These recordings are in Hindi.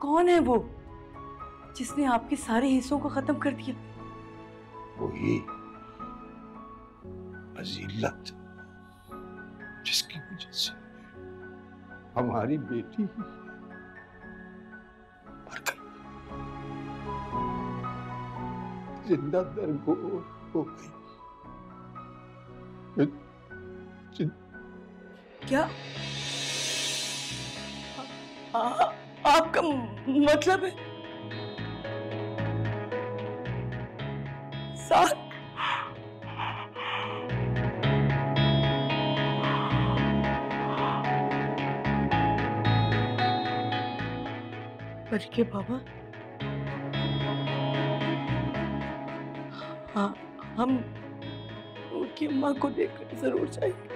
कौन है वो जिसने आपके सारे हिस्सों को खत्म कर दिया? वही अजीलत जिसकी वजह से हमारी बेटी मर गई, जिंदा दरगोर हो गई। क्या आपका मतलब है साथ? परी के बाबा, हाँ, हम उनकी अम्मा को देखकर जरूर जाएंगे।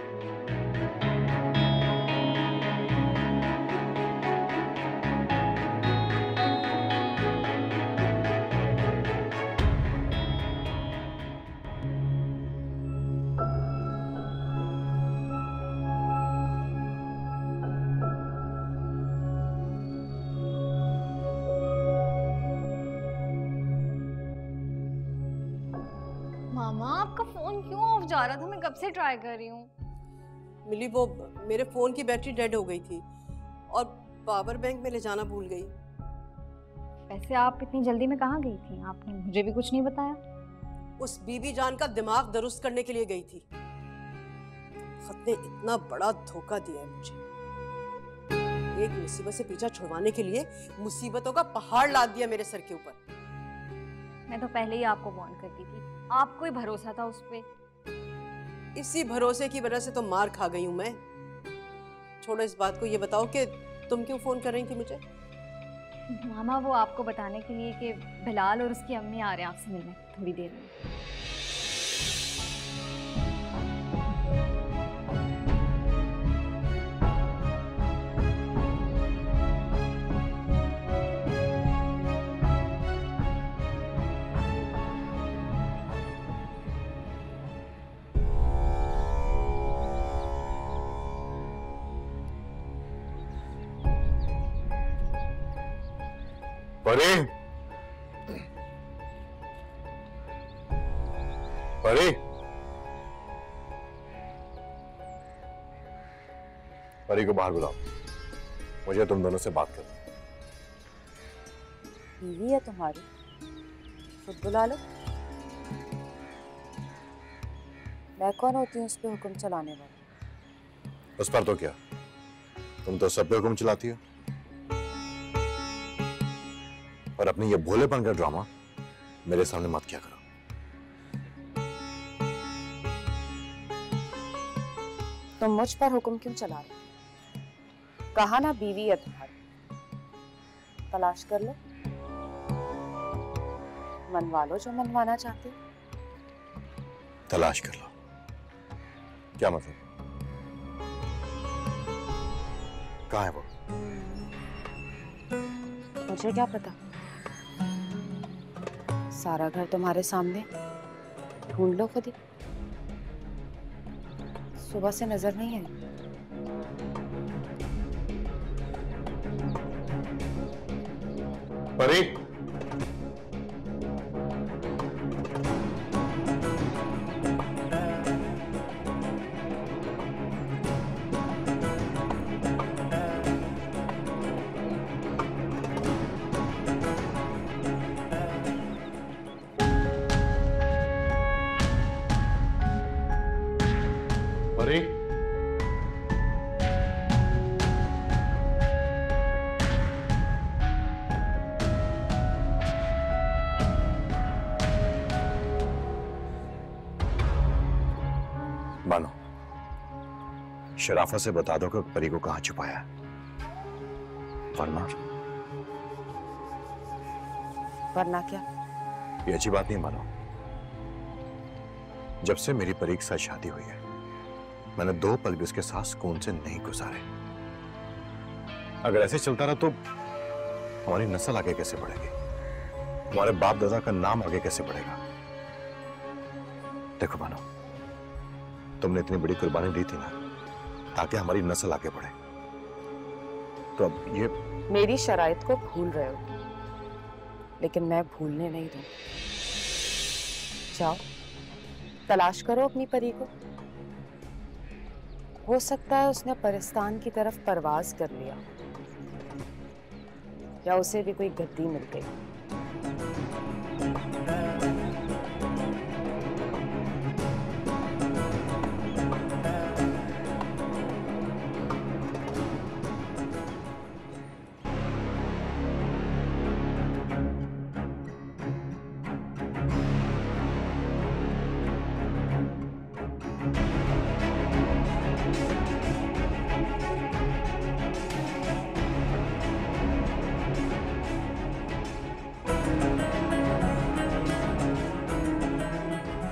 मामा आपका फोन क्यों ऑफ जा रहा था? मैं कब से ट्राई कर रही हूँ। मिली, वो मेरे फोन की बैटरी डेड हो गई थी और पावर बैंक में ले जाना भूल गई। वैसे आप इतनी जल्दी में कहाँ गई थी? आपने मुझे भी कुछ नहीं बताया। उस बीबी जान का दिमाग दुरुस्त करने के लिए गई थी। खत ने इतना बड़ा धोखा दिया है मुझे। एक मुसीबत से पीछा छुड़वाने के लिए मुसीबतों का पहाड़ लाद दिया मेरे सर के ऊपर। मैं तो पहले ही आपको वार्न करती थी, आपको ही भरोसा था उस पे। इसी भरोसे की वजह से तो मार खा गई हूं मैं। छोड़ो इस बात को, ये बताओ कि तुम क्यों फोन कर रही थी मुझे? मामा वो आपको बताने के लिए कि बिलाल और उसकी अम्मी आ रहे हैं आपसे मिलने थोड़ी देर में। परी, परी, परी को बाहर बुलाओ, मुझे तुम दोनों से बात करनी है। बीवी है तुम्हारी, खुद बुला लो। मैं कौन होती हूँ उस पर हुक्म चलाने वाली? उस पर तो क्या, तुम तो सब पे हुक्म चलाती हो। और अपनी ये भोलेपन का ड्रामा मेरे सामने मत क्या करो। तुम मुझ पर हुक्म क्यों चला रहे? कहा ना बीवी है तुम्हारी, तलाश कर लो, मनवा लो जो मनवाना चाहते हो। तलाश कर लो, क्या मतलब? कहाँ है वो? मुझे क्या पता, सारा घर तुम्हारे सामने, ढूंढ लो खुद ही। सुबह से नजर नहीं आई। परी, परी, मानो शराफत से बता दो कि परी को कहां छुपाया है, वरना क्या? ये अच्छी बात नहीं मानो। जब से मेरी परी के साथ शादी हुई है, मैंने 2 पल भी उसके साथ सुकून से नहीं गुजारे। अगर ऐसे चलता रहा तो हमारी नस्ल आगे कैसे बढ़ेगी, हमारे बाप दादा का नाम आगे कैसे बढ़ेगा? देखो मानो, तुमने इतनी बड़ी कुर्बानी दी थी ना ताकि हमारी नस्ल आगे बढ़े, तो अब ये मेरी शराइत को भूल रहे हो, लेकिन मैं भूलने नहीं दूं। जाओ तलाश करो अपनी परी को। हो सकता है उसने परिस्तान की तरफ परवाज कर लिया, या उसे भी कोई गद्दी मिल गई।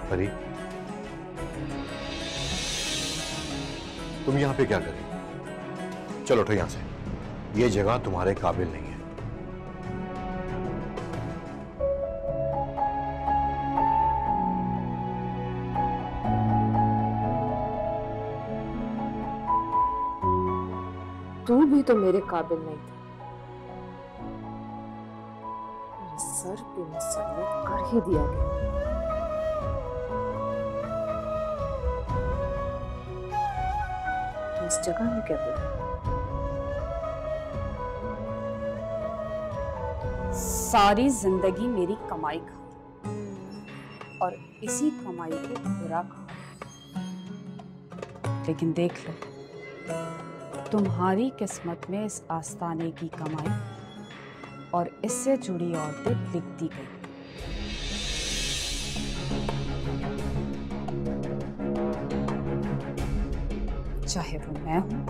परी, तुम यहां पे क्या कर रही हो? चलो उठो यहां से, ये जगह तुम्हारे काबिल नहीं है। तू भी तो मेरे काबिल नहीं था। मेरे सर पे मुसल्लत कर ही दिया गया। तो इस जगह में क्या बोला? सारी जिंदगी मेरी कमाई खाई और इसी कमाई को बुरा कहा, लेकिन देख लो, तुम्हारी किस्मत में इस आस्ताने की कमाई और इससे जुड़ी औरतें लिखती गई। चाहे वो मैं हूं,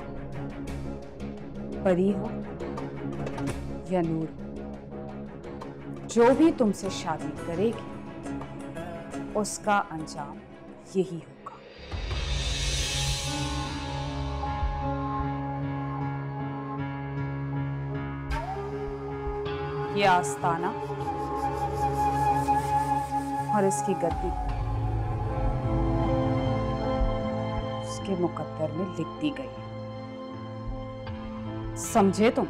परी हो या नूर हो, जो भी तुमसे शादी करेगी उसका अंजाम यही होगा। ये आस्ताना और इसकी गद्दी उसके मुकद्दर में लिख दी गई है। समझे तुम?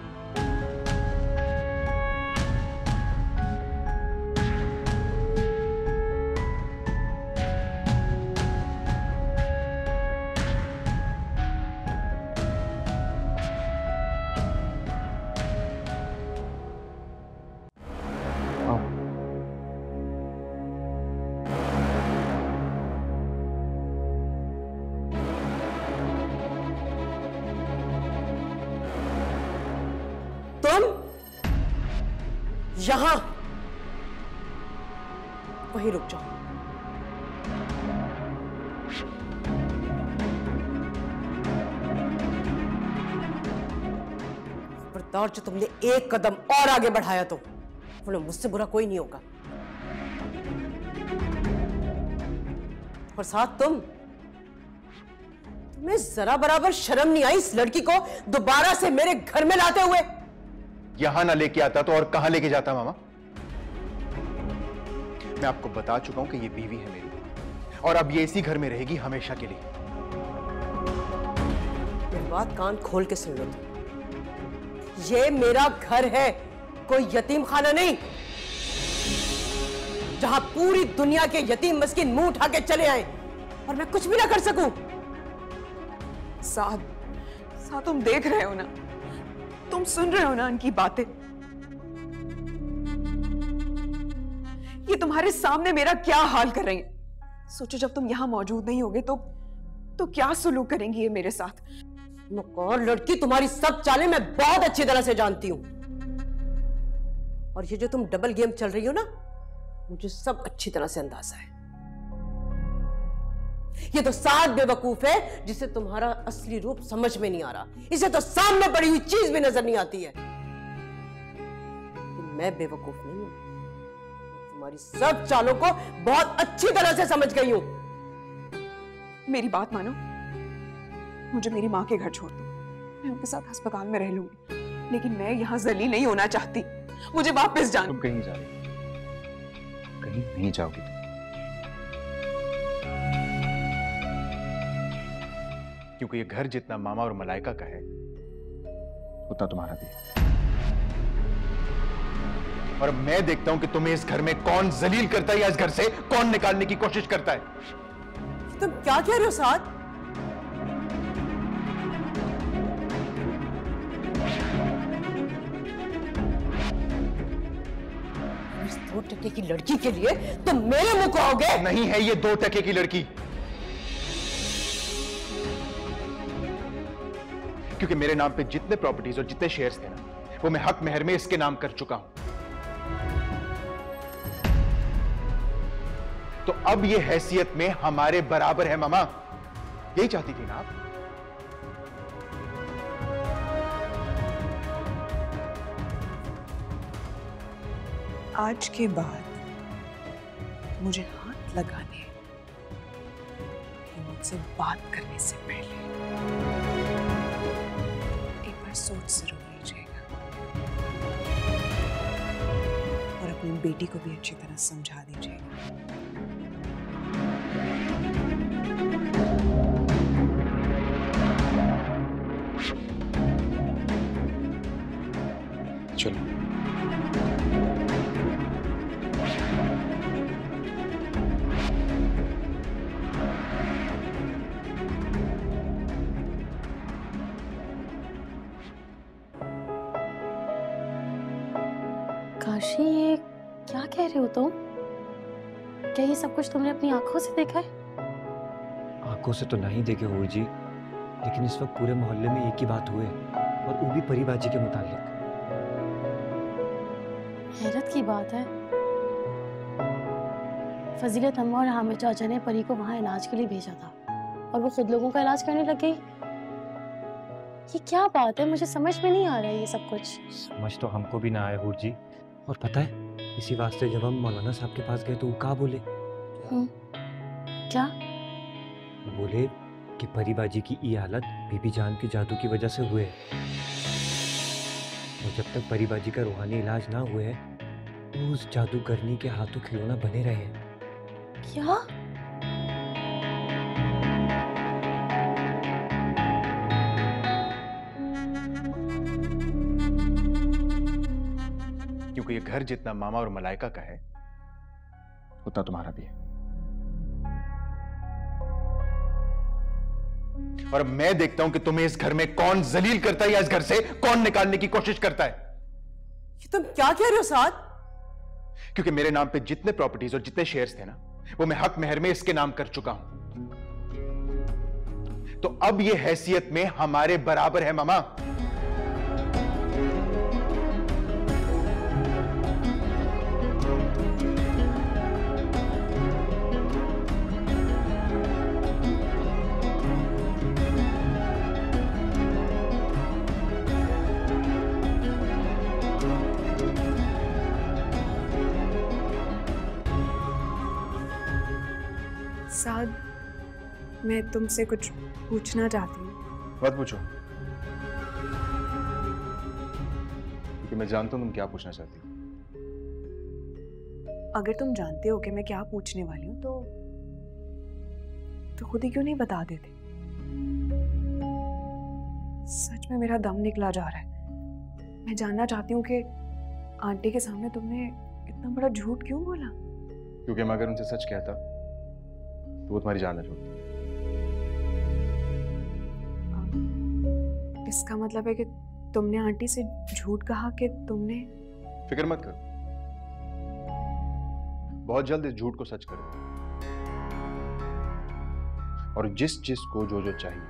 तुम यहां वहीं रुक जाओ। खबरदार, जो तुमने एक कदम और आगे बढ़ाया तो बोलो मुझसे बुरा कोई नहीं होगा। और साथ तुम्हें जरा बराबर शर्म नहीं आई इस लड़की को दोबारा से मेरे घर में लाते हुए? यहां ना लेके आता तो और कहां लेके जाता मामा? मैं आपको बता चुका हूं कि ये बीवी है मेरी, और अब ये इसी घर में रहेगी हमेशा के लिए। मेरी बात कान खोल के सुन लो तुम। ये मेरा घर है, कोई यतीम खाना नहीं जहां पूरी दुनिया के यतीम मस्किन मुंह उठा के चले आए और मैं कुछ भी ना कर सकूं। साथ तुम देख रहे हो ना, तुम सुन रहे हो ना उनकी बातें। ये तुम्हारे सामने मेरा क्या हाल कर रही हैं। सोचो जब तुम यहां मौजूद नहीं होगे तो क्या सुलूक करेंगी ये मेरे साथ। और लड़की, तुम्हारी सब चालें मैं बहुत अच्छी तरह से जानती हूं, और ये जो तुम डबल गेम चल रही हो ना, मुझे सब अच्छी तरह से अंदाजा है। ये तो साथ बेवकूफ है जिसे तुम्हारा असली रूप समझ में नहीं आ रहा। इसे तो सामने पड़ी हुई चीज भी नजर नहीं आती है। मैं बेवकूफ नहीं हूं, तुम्हारी सब चालों को बहुत अच्छी तरह से समझ गई हूं। मेरी बात मानो, मुझे मेरी माँ के घर छोड़ दो, मैं उनके साथ अस्पताल में रह लूंगी, लेकिन मैं यहाँ जलील नहीं होना चाहती। मुझे वापस जाना। तुम कहीं जा रही, कहीं नहीं जाओगी तुम। क्योंकि ये घर जितना मामा और मलाइका का है, होता तुम्हारा भी है। और अब मैं देखता हूं कि तुम्हें इस घर में कौन जलील करता है या इस घर से कौन निकालने की कोशिश करता है। तुम क्या कह रहे हो साद? इस 2 टके की लड़की के लिए तुम मेरे मुंह को आओगे? नहीं है ये 2 टके की लड़की, क्योंकि मेरे नाम पे जितने प्रॉपर्टीज और जितने शेयर्स थे ना, वो मैं हक मेहर में इसके नाम कर चुका हूं। तो अब ये हैसियत में हमारे बराबर है मामा। यही चाहती थी ना आप? आज के बाद मुझे हाथ लगाने कि मुझसे बात करने से पहले एक बार सोच जरूर लीजिएगा और अपनी बेटी को भी अच्छी तरह समझा दीजिएगा। चलो। काशी, ये क्या कह रहे हो तुम? क्या ये सब कुछ तुमने अपनी आंखों से देखा है? आंखों से तो नहीं देखे हुए जी, लेकिन इस वक्त पूरे मोहल्ले में एक ही बात हुई है, और वो भी परीबाजी के मुतालिक। हैरत की बात है, फजीलत अम्मा और हामिद चाचा ने परी को वहां इलाज के लिए भेजा था और वो खुद लोगों का इलाज करने लग गई। ये क्या बात है? मुझे समझ में नहीं आ रहा है ये सब कुछ। समझ तो हमको भी ना आया हूर जी, और पता है इसी वास्ते जब हम मौलाना साहब के पास गए तो वो क्या बोले? क्या बोले कि परीबाजी की ये हालत बीबी जान के जादू की वजह से हुए, और जब तक परीबाजी का रूहानी इलाज ना हुए तो उस जादूगरनी के हाथों खिलौना बने रहे। क्या? क्योंकि ये घर जितना मामा और मलाइका का है, उतना तुम्हारा भी है। और अब मैं देखता हूं कि तुम्हें इस घर में कौन जलील करता है या इस घर से कौन निकालने की कोशिश करता है। ये तुम क्या कह रहे हो साद? क्योंकि मेरे नाम पे जितने प्रॉपर्टीज और जितने शेयर्स थे ना, वो मैं हक मेहर में इसके नाम कर चुका हूं। तो अब ये हैसियत में हमारे बराबर है मामा। साद, मैं तुमसे कुछ पूछना चाहती हूँ। मत पूछो, क्योंकि मैं जानता हूं तुम क्या पूछना चाहती हो। अगर तुम जानते हो कि मैं क्या पूछने वाली हूँ तो खुद ही क्यों नहीं बता देते? सच में मेरा दम निकला जा रहा है। मैं जानना चाहती हूँ कि आंटी के सामने तुमने इतना बड़ा झूठ क्यों बोला? क्योंकि मैं अगर उनसे सच कहता तो वो तुम्हारी जान न छोड़ती। इसका मतलब है कि तुमने आंटी से झूठ कहा कि तुमने... फिक्र मत करो, बहुत जल्द इस झूठ को सच करो, और जिस जिस को जो जो चाहिए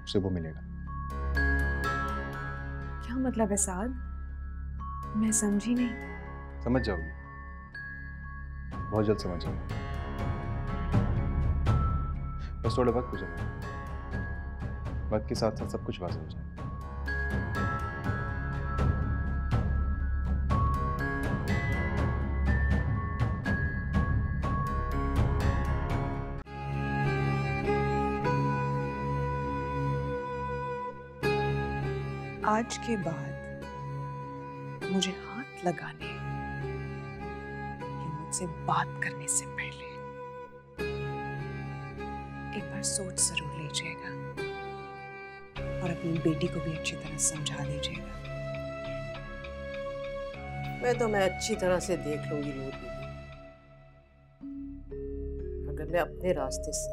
उसे वो मिलेगा। क्या मतलब है साद? मैं समझी नहीं। समझ जाओगी, बहुत जल्द समझ जाओगी। बस थोड़ा वक्त गुजरना, वक्त के साथ साथ सब कुछ वाज़ेह हो जाए। आज के बाद मुझे हाथ लगाने कि मुझसे बात करने से पहले एक बार सोच जरूर लीजिएगा और अपनी बेटी को भी अच्छी तरह समझा दीजिएगा। मैं अच्छी तरह से देख लूंगी नूर बीबी। अगर मैं अपने रास्ते से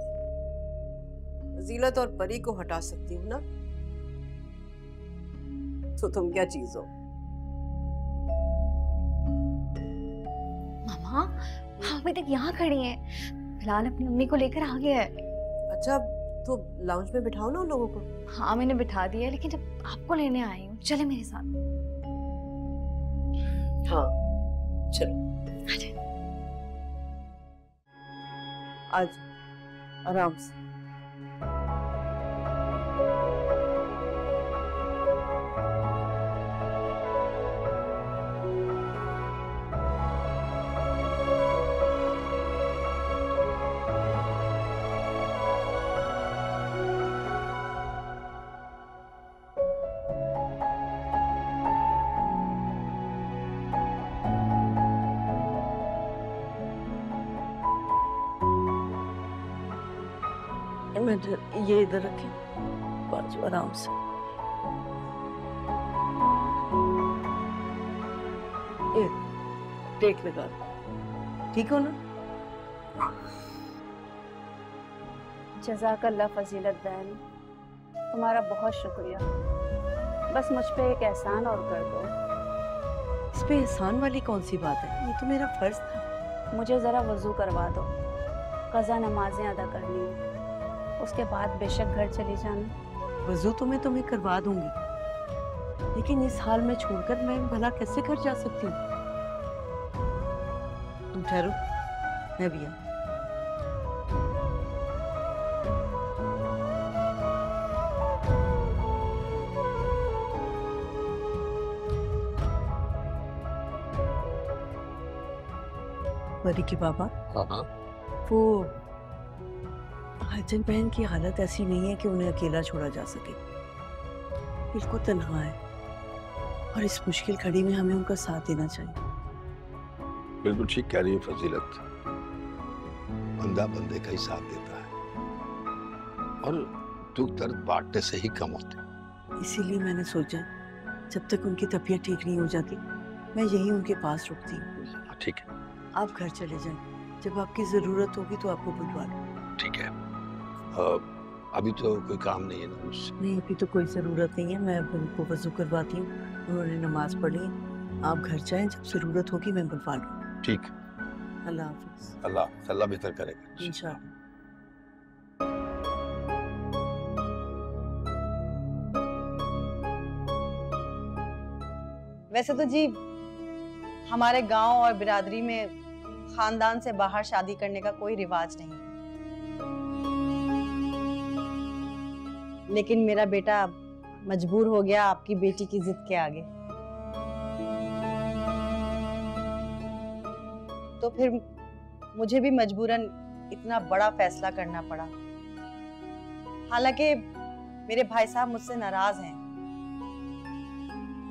फजीलत और परी को हटा सकती हूँ ना, तो तुम क्या चीज हो। मामा आप अभी तक यहाँ खड़ी हैं। बिलाल अपनी मम्मी को लेकर आ गया है। अच्छा, तो लाउंज में बिठाओ ना उन लोगों को। हाँ मैंने बिठा दिया है, लेकिन जब आपको लेने आई हूँ, चले मेरे साथ। हाँ चलो आज आराम से। ये इधर रखें बाजू, आराम से। ये टेक लगा, ठीक हो ना? जज़ाकल्लाह फजीलत बहन, तुम्हारा बहुत शुक्रिया। बस मुझ पे एक एहसान और कर दो। इस पे एहसान वाली कौन सी बात है? ये तो मेरा फर्ज था। मुझे ज़रा वज़ू करवा दो, क़ज़ा नमाजें अदा करनी है, उसके बाद बेशक घर चली जाना। वज़ू तो मैं तुम्हें करवा दूंगी, लेकिन इस हाल में छोड़कर मैं भला कैसे घर जा सकती हूँ? तुम ठहरो, मैं भी आ। परी के बाबा, वो हजन बहन की हालत ऐसी नहीं है कि उन्हें अकेला छोड़ा जा सके। बिल्कुल तन्हा है और इस मुश्किल घड़ी में हमें उनका साथ देना चाहिए। बिल्कुल ठीक कह रही है फजीलत। बंदा बंदे का ही साथ देता है और दुख दर्द बांटने से ही कम होते। इसीलिए मैंने सोचा जब तक उनकी तबीयत ठीक नहीं हो जाती मैं यही उनके पास रुकती हूँ। ठीक है, आप घर चले जाएं। जब आपकी जरूरत होगी तो आपको बुलवा लो। ठीक है। अभी तो कोई काम नहीं है ना मुझसे? नहीं, अभी तो कोई जरूरत नहीं है। मैं उनको वजू करवाती हूँ, उन्होंने नमाज पढ़ी है। आप घर जाएं, जब जरूरत होगी मैं बुलवा लूँ। ठीक। अल्लाह हाफिज। अल्लाह बेहतर करेगा इंशाअल्लाह। वैसे तो जी हमारे गांव और बिरादरी में खानदान से बाहर शादी करने का कोई रिवाज नहीं है, लेकिन मेरा बेटा मजबूर हो गया आपकी बेटी की जिद के आगे। तो फिर मुझे भी मजबूरन इतना बड़ा फैसला करना पड़ा। हालांकि मेरे भाई साहब मुझसे नाराज हैं,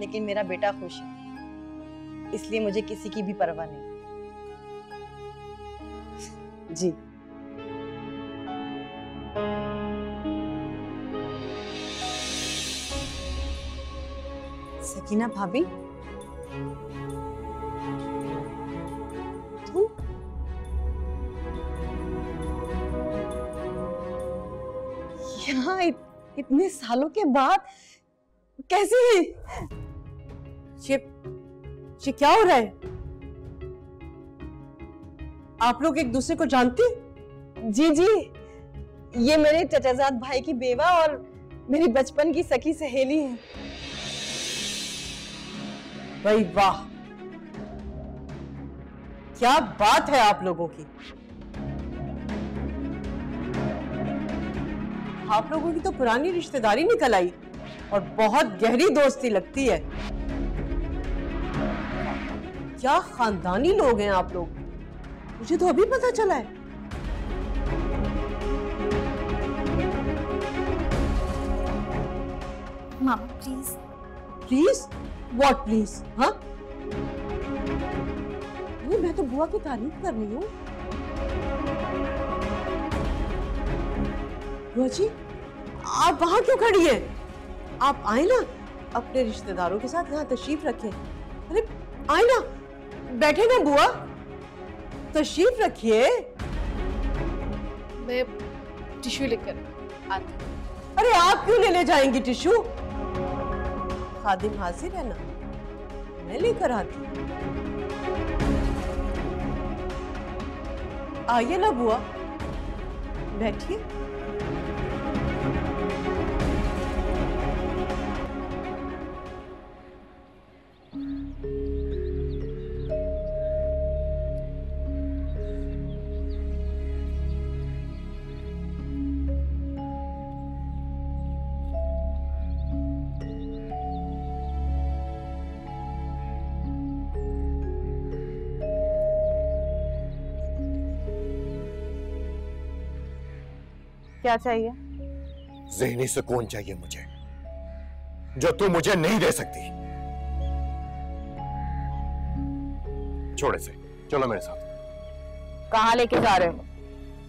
लेकिन मेरा बेटा खुश है, इसलिए मुझे किसी की भी परवाह नहीं। जी सकीना भाभी, तुम यहाँ इतने सालों के बाद कैसे? ये क्या हो रहा है? आप लोग एक दूसरे को जानते? जी जी, ये मेरे चचाजाद भाई की बेवा और मेरी बचपन की सखी सहेली है। भाई वाह, क्या बात है आप लोगों की। आप लोगों की तो पुरानी रिश्तेदारी निकल आई और बहुत गहरी दोस्ती लगती है। क्या खानदानी लोग हैं आप लोग, मुझे तो अभी पता चला है। मामा प्लीज। प्लीज? What please? हाँ, मैं तो बुआ की तारीफ कर रही हूँ। बुआ जी, आप वहां क्यों खड़ी हैं? आप आए ना, अपने रिश्तेदारों के साथ यहाँ तशरीफ रखें। अरे आए ना, बैठे ना बुआ, तशरीफ रखिए। मैं टिश्यू लेकर आती। अरे आप क्यों लेने जाएंगी टिश्यू? खादिम हाजिर है ना, मैं लेकर आती। आइए ना बुआ, बैठिए। क्या चाहिए? ज़हनी सुकून चाहिए मुझे, जो तू मुझे नहीं दे सकती। छोड़ इसे, चलो मेरे साथ। कहाँ लेके जा रहे हो?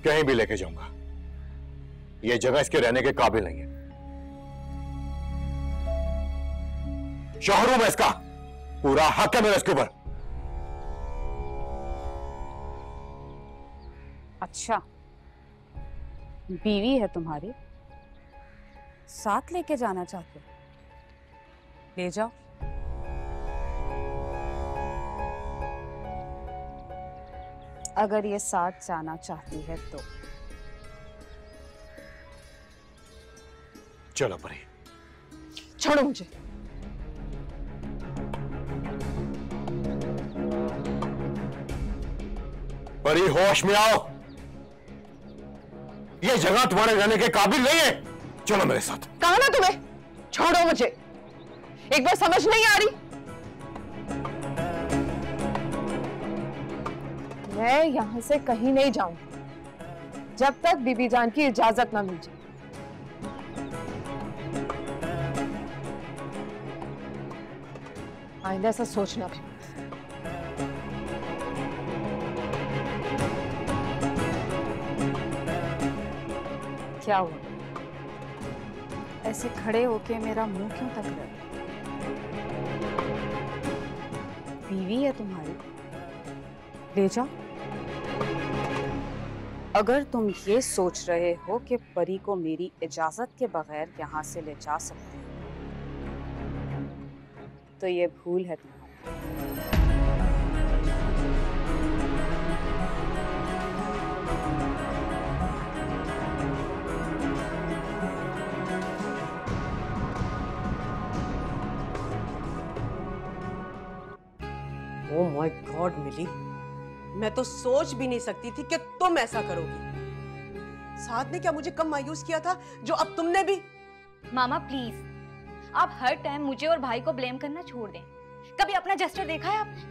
कहीं भी लेके जाऊंगा। ये जगह इसके रहने के काबिल नहीं है। शौहर हूं मैं इसका, पूरा हक है मेरा इसके ऊपर। अच्छा, बीवी है तुम्हारी, साथ लेके जाना चाहते हो? ले जाओ। अगर ये साथ जाना चाहती है तो चलो परी। छोड़ो मुझे। परी होश में आओ, ये जगह तुम्हारे रहने के काबिल नहीं है। चलो मेरे साथ। कहा ना तुम्हें, छोड़ो मुझे। एक बार समझ नहीं आ रही? मैं यहां से कहीं नहीं जाऊंगी जब तक बीबी जान की इजाजत ना मिल जाए। आइंदा ऐसा सोचना भी। क्या हुआ? ऐसे खड़े होके मेरा मुंह क्यों तक रहे? बीवी है तुम्हारी, ले जाओ। अगर तुम ये सोच रहे हो कि परी को मेरी इजाजत के बगैर यहाँ से ले जा सकते हो, तो ये भूल है तुम्हारी। ओह माय गॉड मिली, मैं तो सोच भी नहीं सकती थी कि तुम ऐसा करोगी। साथ ने क्या मुझे कम मायूस किया था जो अब तुमने भी। मामा प्लीज, आप हर टाइम मुझे और भाई को ब्लेम करना छोड़ दें। कभी अपना जेस्चर देखा है आपने?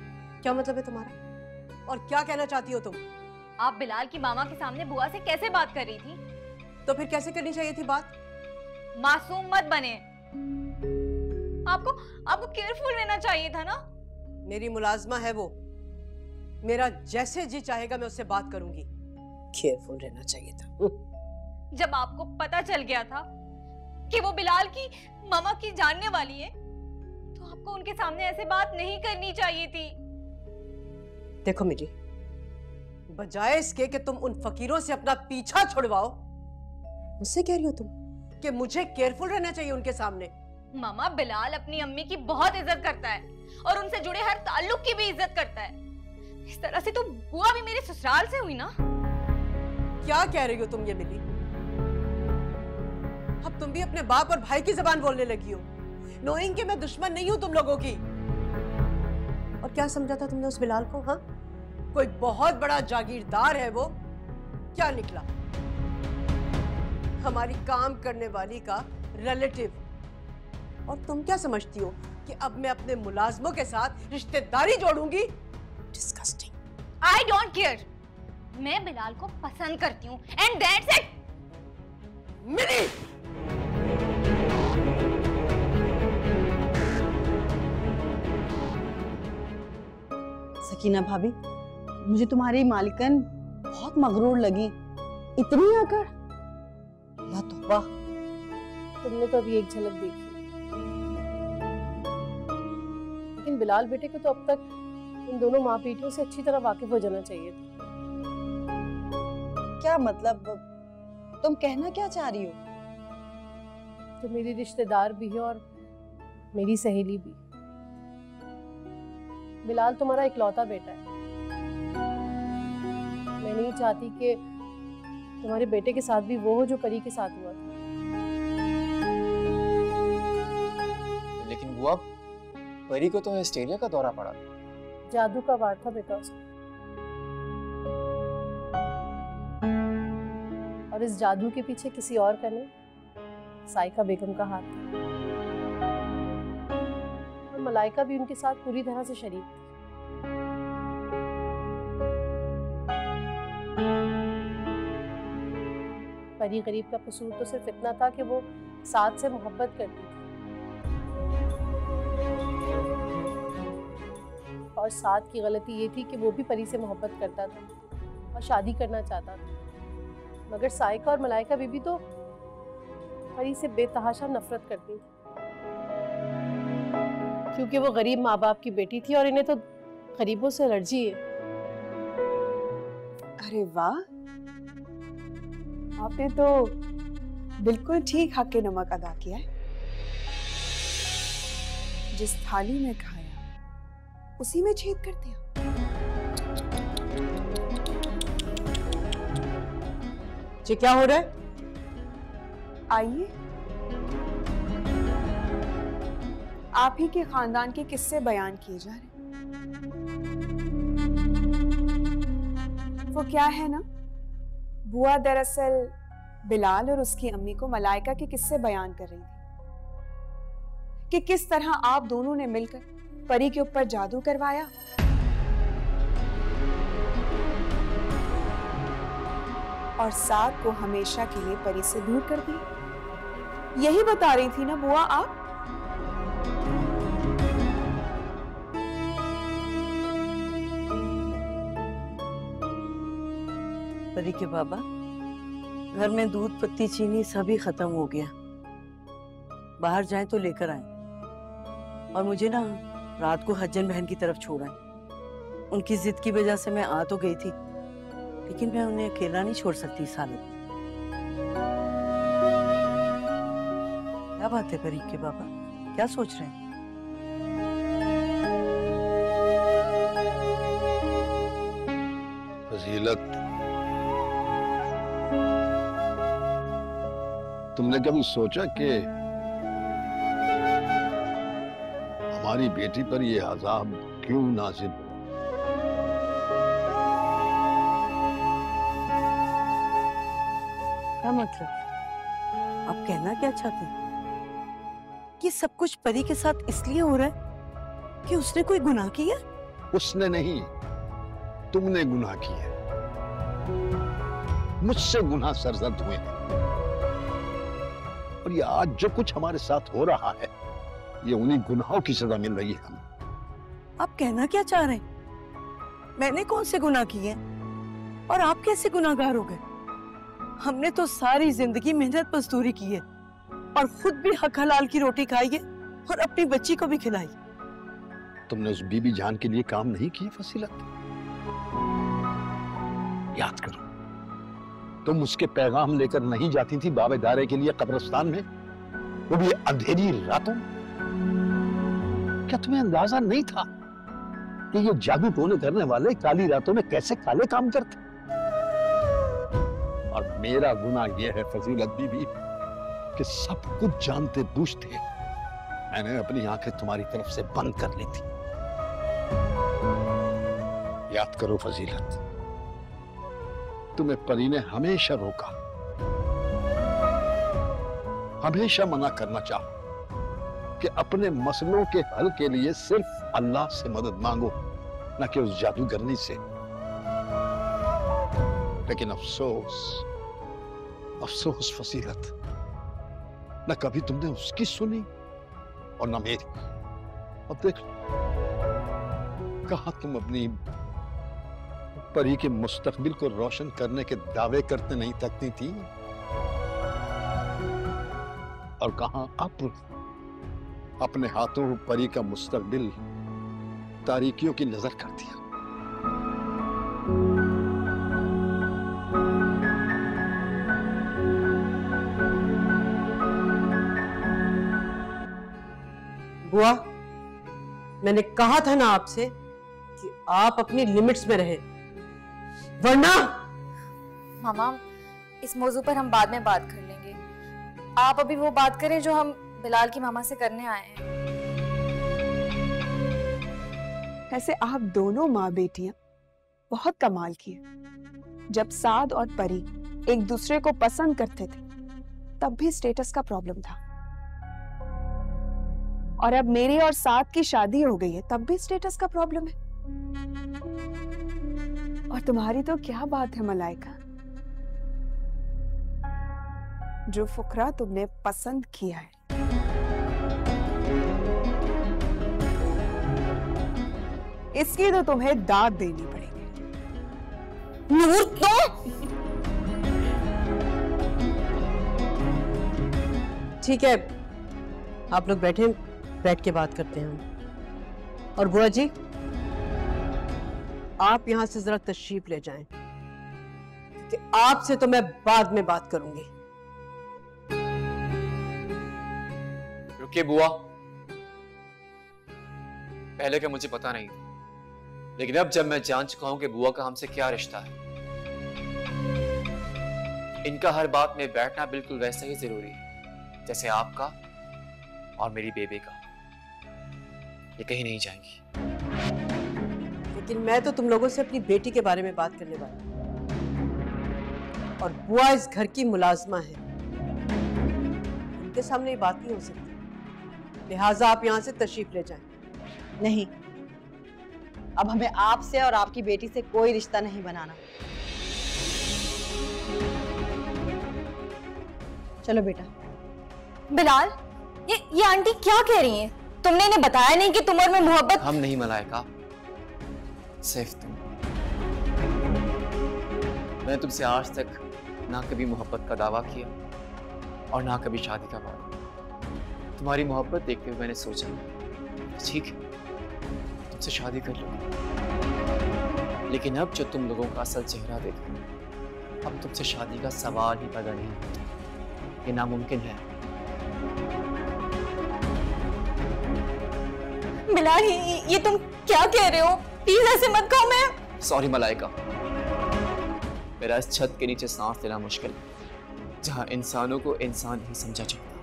क्या मतलब है तुम्हारा, और क्या कहना चाहती हो तुम? आप बिलाल की मामा के सामने बुआ से कैसे बात कर रही थी? तो फिर कैसे करनी चाहिए थी बात? मासूम मत बने। आपको केयरफुल रहना चाहिए था ना। मेरी मुलाजमा है वो, मेरा जैसे जी चाहेगा मैं उससे बात करूंगी। केयरफुल रहना चाहिए था। जब आपको पता चल गया था कि वो बिलाल की मामा की जानने वाली है, तो आपको उनके सामने ऐसे बात नहीं करनी चाहिए थी। देखो मिली, बजाय इसके कि तुम उन फकीरों से अपना पीछा छुड़वाओ, मुझसे कह रही हो तुम कि मुझे केयरफुल रहना चाहिए उनके सामने। मामा, बिलाल अपनी अम्मी की बहुत इज्जत करता है और उनसे जुड़े हर ताल्लुक की भी इज्जत करता है। इस तरह से तो बुआ भी मेरे ससुराल से हुई ना। क्या कह रही हो तुम ये मिली? अब तुम भी अपने बाप और भाई की जबान बोलने लगी हो, नोइंग कि मैं दुश्मन नहीं हूं तुम लोगों की। और क्या समझा था तुमने उस बिलाल को? हाँ, कोई बहुत बड़ा जागीरदार है वो। क्या निकला? हमारी काम करने वाली का रिलेटिव। और तुम क्या समझती हो कि अब मैं अपने मुलाजमों के साथ रिश्तेदारी जोड़ूंगी? डिस्गस्टिंग। I don't care। मैं बिलाल को पसंद करती हूँ and that's it। मिली, सकीना भाभी, मुझे तुम्हारी मालिकन बहुत मगरूर लगी। इतनी आकर, ला तौबा। तुमने तो अभी एक झलक देखी, लेकिन बिलाल बेटे को तो अब तक इन दोनों माँ बेटियों से अच्छी तरह वाकिफ हो जाना चाहिए था। क्या मतलब, तुम कहना क्या चाह रही हो? तो मेरी रिश्तेदार भी है और मेरी सहेली भी। बिलाल तुम्हारा इकलौता बेटा है। मैं नहीं चाहती कि तुम्हारे बेटे के साथ भी वो हो जो परी के साथ हुआ था। लेकिन बुआ, परी को तो ऑस्ट्रेलिया का दौरा पड़ा। जादू का वार था बेटा उसका, और इस जादू के पीछे किसी और का नहीं, साइका बेगम का हाथ था। और मलाइका भी उनके साथ पूरी तरह से शरीक थी। परी गरीब का कसूर तो सिर्फ इतना था कि वो साथ से मोहब्बत करती थी, और साथ की गलती ये थी कि वो भी परी से मोहब्बत करता था और शादी करना चाहता था। मगर साइका और मलाइका बीबी तो परी से बेतहाशा नफरत करती थी, क्योंकि वो गरीब माँ बाप की बेटी थी और इन्हें तो गरीबों से एलर्जी है। अरे वाह, आपने तो बिल्कुल ठीक हक के नमक अदा किया है। जिस थाली में खाया उसी में छेद कर दिया। ये क्या हो रहा है? आइए, आप ही के खानदान के किस्से बयान किए जा रहे हैं। वो क्या है ना, बुआ दरअसल बिलाल और उसकी अम्मी को मलाइका के किस्से बयान कर रही थी कि किस तरह आप दोनों ने मिलकर परी के ऊपर जादू करवाया और साग को हमेशा के लिए परी से दूर कर दिया। यही बता रही थी ना बुआ आप? परी के बाबा, घर में दूध पत्ती चीनी सभी खत्म हो गया। बाहर जाएं तो लेकर आए। और मुझे ना रात को हज्जन बहन की तरफ छोड़ा है। उनकी जिद की वजह से मैं आ तो गई थी, लेकिन मैं उन्हें अकेला नहीं छोड़ सकती इस हालत में। क्या बात है परी के बाबा, क्या सोच रहे हैं? फजीलत, तुमने कभी सोचा कि हमारी बेटी पर यह अजाब क्यों नाज़िल हुआ? क्या मतलब? आप कहना क्या चाहते हैं? ये सब कुछ परी के साथ इसलिए हो रहा है कि उसने कोई गुनाह किया? उसने नहीं, तुमने गुनाह किया। मुझसे गुनाह सरजद हुए हैं। और ये आज जो कुछ हमारे साथ हो रहा है, ये उन्हीं गुनाहों की सजा मिल रही है हमें। आप कहना क्या चाह रहे हैं? मैंने कौन से गुनाह किए हैं और आप कैसे गुनाहगार हो गए? हमने तो सारी जिंदगी मेहनत मजदूरी की है और खुद भी हक हलाल की रोटी खाई है और अपनी बच्ची को भी खिलाई। तुमने उस बीबी जान के लिए काम नहीं किए फसीलत? याद करो, तुम उसके पैगाम लेकर नहीं जाती थी बाबेदारे के लिए कब्रिस्तान में, वो भी अंधेरी रातों? क्या तुम्हें अंदाजा नहीं था कि ये जादू टोने करने वाले काली रातों में कैसे काले काम करते? और मेरा गुनाह यह है फजीलत बीबी कि सब कुछ जानते बूझते मैंने अपनी आंखें तुम्हारी तरफ से बंद कर ली थी। याद करो फजीलत, तुम्हें परी ने हमेशा रोका, हमेशा मना करना चाहा कि अपने मसलों के हल के लिए सिर्फ अल्लाह से मदद मांगो, न कि उस जादूगरनी से। लेकिन अफसोस, अफसोस फसीलत, न कभी तुमने उसकी सुनी और न मेरी। अब देख कहां तुम अपनी परी के मुस्तकबिल को रोशन करने के दावे करते नहीं थकती थी, और कहां अब अपने हाथों परी का मुस्तकबिल तारीकियों की नजर कर दिया। बुआ, मैंने कहा था ना आपसे कि आप अपनी लिमिट्स में रहें, वरना। मामा, इस मौजू पर हम बाद में बात कर लेंगे। आप अभी वो बात करें जो हम बिलाल की मामा से करने आए हैं। ऐसे आप दोनों माँ बेटियां बहुत कमाल किए। जब साद और परी एक दूसरे को पसंद करते थे तब भी स्टेटस का प्रॉब्लम था, और अब मेरी और साद की शादी हो गई है तब भी स्टेटस का प्रॉब्लम है। और तुम्हारी तो क्या बात है मलाइका, जो फुकरा तुमने पसंद किया है इसकी तो तुम्हें दाद देनी पड़ेगी। नूर, तो ठीक है, आप लोग बैठ के बात करते हैं। और बुआ जी, आप यहां से जरा तशरीफ ले जाएं, कि आपसे तो मैं बाद में बात करूंगी। रुकिए बुआ, पहले का मुझे पता नहीं था, लेकिन अब जब मैं जान चुका हूं कि बुआ का हमसे क्या रिश्ता है, इनका हर बात में बैठना बिल्कुल वैसा ही जरूरी है जैसे आपका और मेरी बेबे का। ये कहीं नहीं जाएंगी। लेकिन मैं तो तुम लोगों से अपनी बेटी के बारे में बात करने वाली हूं, और बुआ इस घर की मुलाजमा है, उनके सामने ये बात नहीं हो सकती। लिहाजा आप यहां से तशरीफ ले जाएं। नहीं, अब हमें आपसे और आपकी बेटी से कोई रिश्ता नहीं बनाना। चलो बेटा। बिलाल, ये आंटी क्या कह रही हैं? तुमने इन्हें बताया नहीं कि तुम और मैं मोहब्बत? हम नहीं मलाइका, सिर्फ तुम। मैंने तुमसे आज तक ना कभी मोहब्बत का दावा किया और ना कभी शादी का वादा। तुम्हारी मोहब्बत देखते हुए मैंने सोचा ठीक है, तुमसे शादी कर लूंगा। लेकिन अब जो तुम लोगों का असल चेहरा देखूं, अब तुमसे शादी का सवाल ही पैदा नहीं होता। ये नामुमकिन है। बिलाल, ये तुम क्या कह रहे हो? प्लीज ऐसे मत कहो। मैं सॉरी मलाइका, मेरा इस छत के नीचे सांस लेना मुश्किल है, जहां इंसानों को इंसान ही समझा जाता।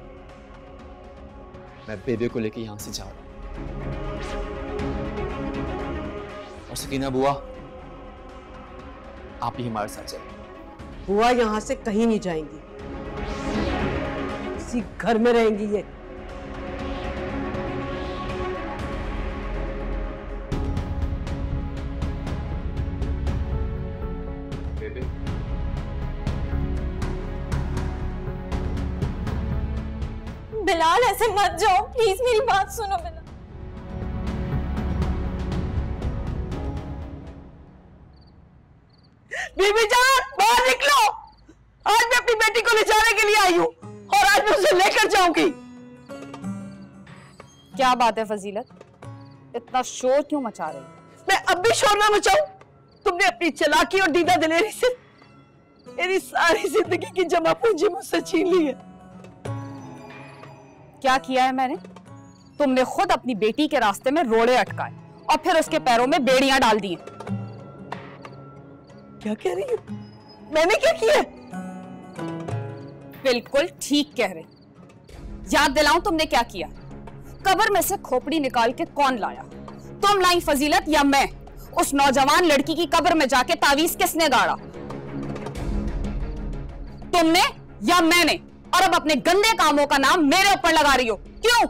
मैं बेबे को लेके यहां से जा रहा हूं। और सकीना बुआ, आप ही हमारे साथ चलें। बुआ यहां से कहीं नहीं जाएंगी, इसी घर में रहेंगी ये। बिलाल, ऐसे मत जाओ प्लीज, मेरी बात सुनो बिलाल। बीबी जान, बाहर निकलो। आज मैं अपनी बेटी को ले जाने के लिए आई हूँ और आज मैं उसे लेकर जाऊंगी। क्या बात है फजीलत, इतना शोर क्यों मचा रही? मैं अब भी शोर ना मचाऊं? तुमने अपनी चालाकी और दीदा दिलेरी से मेरी सारी जिंदगी की जमा पूंजी मुझसे छीन ली है। क्या किया है मैंने? तुमने खुद अपनी बेटी के रास्ते में रोड़े अटकाए और फिर उसके पैरों में बेड़ियां डाल दी। क्या कह रही हो? मैंने क्या किया? बिल्कुल ठीक कह रही। याद दिलाऊं तुमने क्या किया? कब्र में से खोपड़ी निकाल के कौन लाया? तुम लाई फजीलत या मैं? उस नौजवान लड़की की कब्र में जाके तावीज किसने गाड़ा? तुमने या मैंने? और अब अपने गंदे कामों का नाम मेरे ऊपर लगा रही हो, क्यों?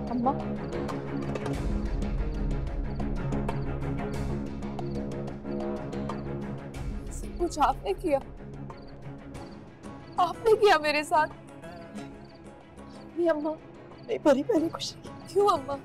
अम्मा, सब कुछ आपने किया, आपने किया मेरे साथ। नहीं अम्मा, नहीं परी, मैंने कुछ नहीं किया। क्यों अम्मा?